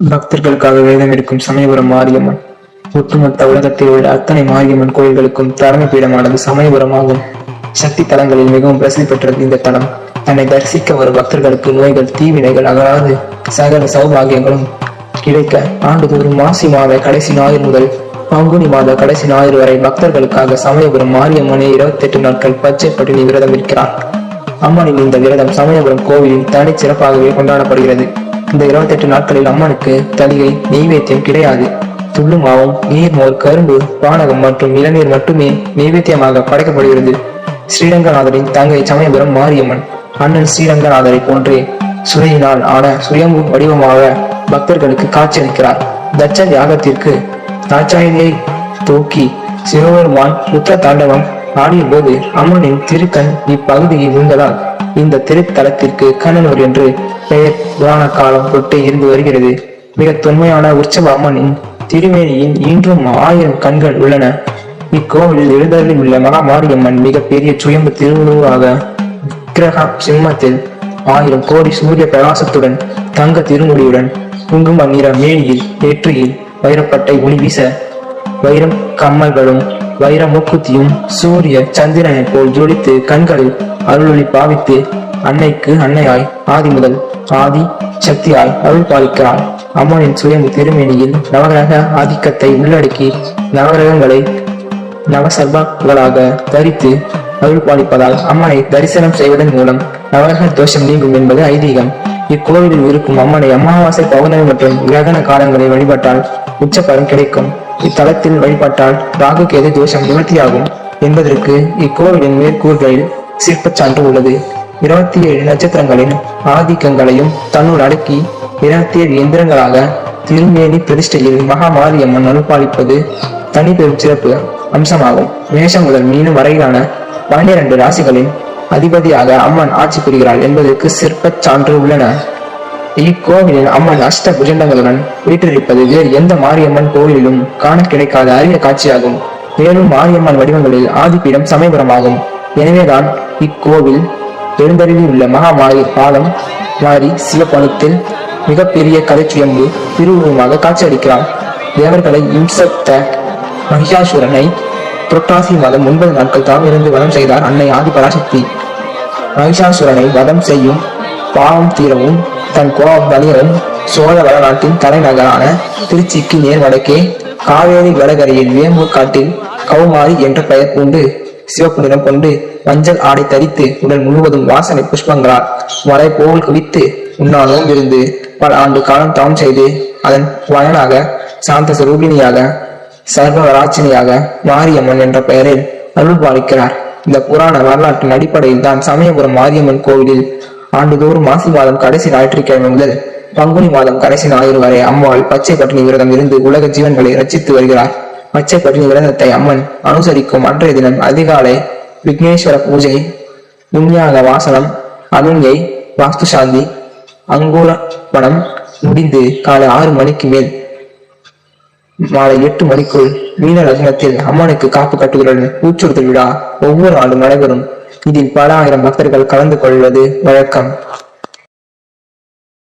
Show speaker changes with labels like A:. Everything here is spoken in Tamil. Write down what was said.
A: பக்தர்களுக்காக வேதம் இருக்கும் சமயபுரம் மாரியம்மன். ஒட்டுமொத்த உலகத்தில் உள்ள அத்தனை மாரியம்மன் கோயில்களுக்கும் தலைமை பீடமானது சமயபுரம் ஆகும். சக்தி தலங்களில் மிகவும் பிரசித்தி பெற்றது இந்த தலம். தன்னை தரிசிக்க வரும் பக்தர்களுக்கு நோய்கள் தீவினைகள் அகலாது சகல சௌபாகியங்களும் கிடைக்க ஆண்டுதோறும் மாசி மாத கடைசி ஞாயிறு முதல் பங்குனி மாத கடைசி ஞாயிறு வரை பக்தர்களுக்காக சமயபுரம் மாரியம்மனை 28 நாட்கள் பச்சை பட்டினி விரதம் இருக்கிறார். அம்மனின் இந்த விரதம் சமயபுரம் கோவிலில் தனி சிறப்பாகவே கொண்டாடப்படுகிறது. இந்த 28 நாட்களில் அம்மனுக்கு தலிகை நெய்வேத்தியம் கிடையாது. துள்ளுமாவும் நீர்மோர் கரும்பு பானகம் மற்றும் இளநீர் மட்டுமே நெய்வேத்தியமாக படைக்கப்படுகிறது. ஸ்ரீரங்கநாதரின் தங்கை சமயபுரம் மாரியம்மன் அண்ணன் ஸ்ரீரங்கநாதரை போன்றே சுரையினால் ஆன சுயம்பு வடிவமாக பக்தர்களுக்கு காட்சியளிக்கிறார். தட்ச யாகத்திற்கு தாட்சாயினியை தூக்கி சிவபெருமான் ருத்ர தாண்டவம் ஆடிய போது அம்மனின் திருக்கண் இப்பகுதியில் இருந்ததால் இந்த திருத்தலத்திற்கு கண்ணனூர் என்று பெயர் புராண காலம் தொட்டே இருந்து வருகிறது. மிக தொன்மையான உற்சவ அம்மனின் திருமேனியில் இன்றும் 1000 கண்கள் உள்ளன. இக்கோவிலில் எழுந்தருளில் உள்ள மகா மாரியம்மன் மிக பெரிய சுயம்பு திருவுருவாக விக்கிரக சிம்மத்தில் 1000 கோடி சூரிய பிரகாசத்துடன் தங்க திருமுடியுடன் குங்கும நிற மேனியில் நெற்றியில் வைரப்பட்டை ஒளி வீச வைரம் கம்மல்களும் வைர மூக்குத்தியும் சூரிய சந்திரனை போல் ஜொலித்து கண்களில் அருளொளி பாவித்து அன்னைக்கு அன்னையாய் ஆதி முதல் ஆதி சக்தியாய் அருள் பாலிக்கிறாள். அம்மனின் சுயம்பு திருமேனியில் நவகிரக ஆதிக்கத்தை உள்ளடக்கி நவகிரகங்களை நவசர்பாக்களாக தரித்து அருள் பாலிப்பதால் அம்மனை தரிசனம் செய்வதன் மூலம் நவகிரக தோஷம் நீங்கும் என்பது ஐதீகம். இக்கோவிலில் இருக்கும் அம்மனை அமாவாசை பௌர்ணமி மற்றும் கிரகண காலங்களை வழிபட்டால் உச்ச பலன் கிடைக்கும். இத்தலத்தில் வழிபட்டால் ராகு கேது தோஷம் நிவர்த்தியாகும் என்பதற்கு இக்கோவிலின் மேற்கூர்களில் சிற்பச் சான்று உள்ளது. 27 நட்சத்திரங்களின் ஆதிக்கங்களையும் தன்னுள் அடக்கி 27 எந்திரங்களாக திருமேனி பிரதிஷ்டையில் மகா மாரியம்மன் அனுப்பாலிப்பது தனி பெரும் சிறப்பு அம்சமாகும். மேஷம் முதல் மீனம் வரையிலான 12 ராசிகளின் அதிபதியாக அம்மன் ஆட்சி புரிகிறாள் என்பதற்கு சிற்பச் சான்று உள்ளன. இக்கோவிலில் அம்மன் அஷ்ட புஜண்டங்களுடன் வீற்றிருப்பது வேறு எந்த மாரியம்மன் கோவிலிலும் காண கிடைக்காத அரிய காட்சியாகும். மேலும் மாரியம்மன் வடிவங்களில் ஆதிபீடம் சமயபுரமாகும். எனவேதான் இக்கோவில் எழுந்தருளில் உள்ள மகா பாதம் மாறி சிவபணத்தில் மிகப்பெரிய கதைச்சுயம்பு திருவுருவமாக காட்சியளிக்கிறார். தேவர்களை இம்சத்த மகிஷாசுரனை புரட்டாசி மாதம் 9 நாட்கள் தாம் இருந்து வதம் செய்தார் அன்னை ஆதி பராசக்தி. மகிஷாசுரனை வதம் செய்யும் பாவம் தீரவும் தன் கோபம் தனியவும் சோழ வளநாட்டின் தலைநகரான திருச்சிக்கு நேர் வடக்கே காவேரி வடகரையில் வேம்பூர் காட்டில் கௌமாரி என்ற பெயர் கொண்டு சிவப்பு நிறம் கொண்டு மஞ்சள் ஆடை தரித்து உடல் முழுவதும் வாசனை புஷ்பங்களால் வரை போல் குவித்து உண்ணால் நோம்பிருந்து பல ஆண்டு காலம் தாம் செய்து அதன் பயனாக சாந்த சுரூபிணியாக சர்வராட்சினியாக மாரியம்மன் என்ற பெயரில் அருள் பாலிக்கிறார். இந்த புராண வரலாற்றின் அடிப்படையில் தான் சமயபுரம் மாரியம்மன் கோவிலில் ஆண்டுதோறும் மாசி மாதம் கடைசி ஞாயிற்றுக்கிழமை முதல் பங்குனி மாதம் கடைசி ஞாயிறு வரை அம்மாள் பச்சை பட்டினி விரதம் இருந்து உலக ஜீவன்களை ரச்சித்து வருகிறார். பச்சை பட்டினி விரதத்தை அம்மன் அனுசரிக்கும் அன்றைய தினம் அதிகாலை விக்னேஸ்வர பூஜை, புண்ணியாக வாசனம், அனுஞை, வாஸ்து சாந்தி, அங்குலப்பணம் முடிந்து காலை 6 மணிக்கு மேல் மாலை 8 மணிக்குள் மீன லக்னத்தில் அம்மனுக்கு காப்பு கட்டுதலுடன் ஊற்றுறுதல் விழா ஒவ்வொரு ஆண்டும் நடைபெறும். இதில் பல ஆயிரம் பக்தர்கள் கலந்து கொள்வது வழக்கம்.